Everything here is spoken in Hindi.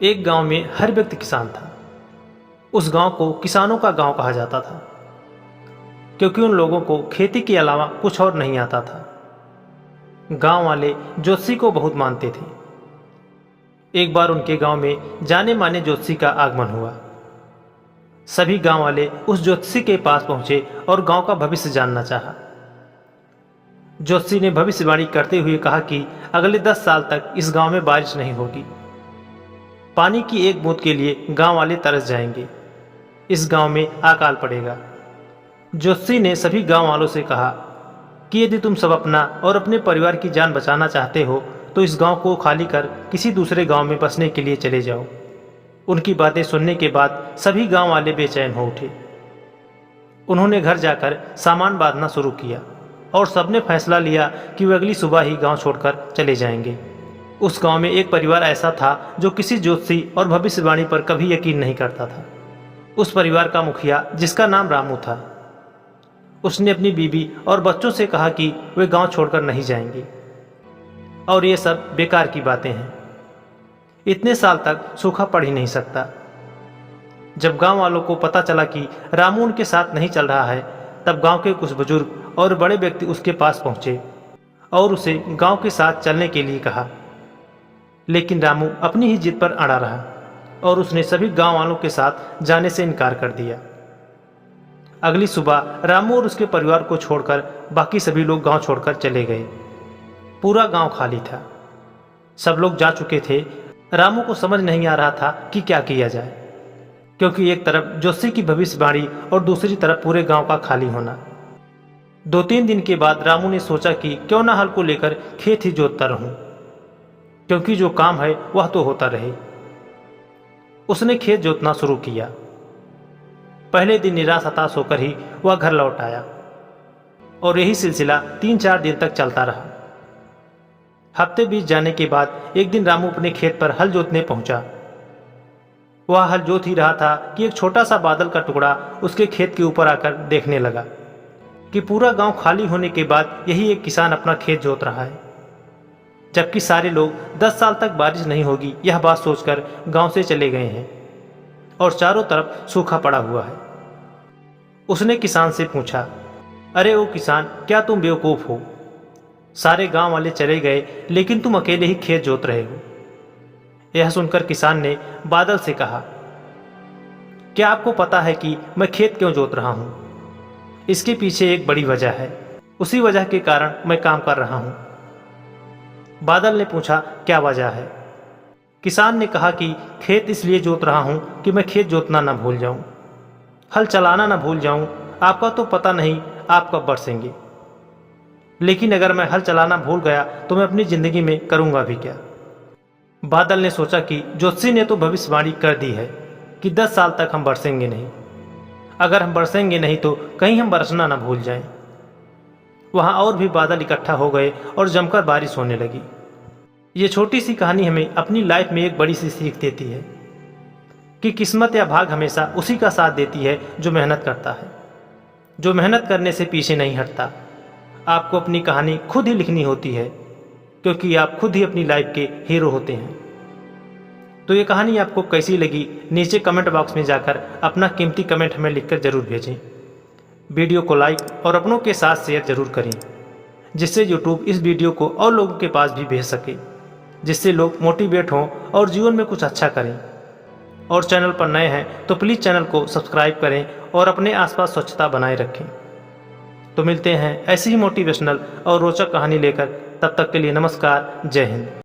एक गांव में हर व्यक्ति किसान था। उस गांव को किसानों का गांव कहा जाता था, क्योंकि उन लोगों को खेती के अलावा कुछ और नहीं आता था। गांव वाले ज्योतिषी को बहुत मानते थे। एक बार उनके गांव में जाने माने ज्योतिषी का आगमन हुआ। सभी गांव वाले उस ज्योतिषी के पास पहुंचे और गांव का भविष्य जानना चाहा। ज्योतिषी ने भविष्यवाणी करते हुए कहा कि अगले 10 साल तक इस गांव में बारिश नहीं होगी। पानी की एक बूंद के लिए गांव वाले तरस जाएंगे। इस गांव में अकाल पड़ेगा। ज्योतिषी ने सभी गांव वालों से कहा कि यदि तुम सब अपना और अपने परिवार की जान बचाना चाहते हो तो इस गांव को खाली कर किसी दूसरे गांव में बसने के लिए चले जाओ। उनकी बातें सुनने के बाद सभी गांव वाले बेचैन हो उठे। उन्होंने घर जाकर सामान बांधना शुरू किया और सबने फैसला लिया कि वे अगली सुबह ही गांव छोड़कर चले जाएंगे। उस गांव में एक परिवार ऐसा था जो किसी ज्योतिषी और भविष्यवाणी पर कभी यकीन नहीं करता था। उस परिवार का मुखिया, जिसका नाम रामू था, उसने अपनी बीवी और बच्चों से कहा कि वे गांव छोड़कर नहीं जाएंगे और ये सब बेकार की बातें हैं। इतने साल तक सूखा पड़ ही नहीं सकता। जब गांव वालों को पता चला कि रामू उनके साथ नहीं चल रहा है, तब गांव के कुछ बुजुर्ग और बड़े व्यक्ति उसके पास पहुंचे और उसे गांव के साथ चलने के लिए कहा। लेकिन रामू अपनी ही जिद पर अड़ा रहा और उसने सभी गांव वालों के साथ जाने से इनकार कर दिया। अगली सुबह रामू और उसके परिवार को छोड़कर बाकी सभी लोग गांव छोड़कर चले गए। पूरा गांव खाली था। सब लोग जा चुके थे। रामू को समझ नहीं आ रहा था कि क्या किया जाए, क्योंकि एक तरफ ज्योतिषी की भविष्यवाणी और दूसरी तरफ पूरे गांव का खाली होना। 2-3 दिन के बाद रामू ने सोचा कि क्यों ना हल को लेकर खेत ही जोतता रहूं, क्योंकि जो काम है वह तो होता रहे। उसने खेत जोतना शुरू किया। पहले दिन निराश हताश होकर ही वह घर लौट आया और यही सिलसिला 3-4 दिन तक चलता रहा। हफ्ते बीत जाने के बाद एक दिन रामू अपने खेत पर हल जोतने पहुंचा। वह हल जोत ही रहा था कि एक छोटा सा बादल का टुकड़ा उसके खेत के ऊपर आकर देखने लगा कि पूरा गांव खाली होने के बाद यही एक किसान अपना खेत जोत रहा है, जबकि सारे लोग 10 साल तक बारिश नहीं होगी यह बात सोचकर गांव से चले गए हैं और चारों तरफ सूखा पड़ा हुआ है। उसने किसान से पूछा, अरे ओ किसान, क्या तुम बेवकूफ़ हो? सारे गांव वाले चले गए लेकिन तुम अकेले ही खेत जोत रहे हो। यह सुनकर किसान ने बादल से कहा, क्या आपको पता है कि मैं खेत क्यों जोत रहा हूं? इसके पीछे एक बड़ी वजह है। उसी वजह के कारण मैं काम कर रहा हूं। बादल ने पूछा, क्या वजह है? किसान ने कहा कि खेत इसलिए जोत रहा हूं कि मैं खेत जोतना ना भूल जाऊं, हल चलाना ना भूल जाऊं। आपका तो पता नहीं आप कब बरसेंगे, लेकिन अगर मैं हल चलाना भूल गया तो मैं अपनी जिंदगी में करूंगा भी क्या? बादल ने सोचा कि ज्योतिषी ने तो भविष्यवाणी कर दी है कि 10 साल तक हम बरसेंगे नहीं। अगर हम बरसेंगे नहीं तो कहीं हम बरसना ना भूल जाएं। वहां और भी बादल इकट्ठा हो गए और जमकर बारिश होने लगी। ये छोटी सी कहानी हमें अपनी लाइफ में एक बड़ी सी सीख देती है कि किस्मत या भाग हमेशा उसी का साथ देती है जो मेहनत करता है, जो मेहनत करने से पीछे नहीं हटता। आपको अपनी कहानी खुद ही लिखनी होती है, क्योंकि आप खुद ही अपनी लाइफ के हीरो होते हैं। तो ये कहानी आपको कैसी लगी, नीचे कमेंट बॉक्स में जाकर अपना कीमती कमेंट हमें लिखकर जरूर भेजें। वीडियो को लाइक और अपनों के साथ शेयर जरूर करें, जिससे यूट्यूब इस वीडियो को और लोगों के पास भी भेज सके, जिससे लोग मोटिवेट हों और जीवन में कुछ अच्छा करें। और चैनल पर नए हैं तो प्लीज़ चैनल को सब्सक्राइब करें और अपने आसपास स्वच्छता बनाए रखें। तो मिलते हैं ऐसी ही मोटिवेशनल और रोचक कहानी लेकर। तब तक के लिए नमस्कार, जय हिंद।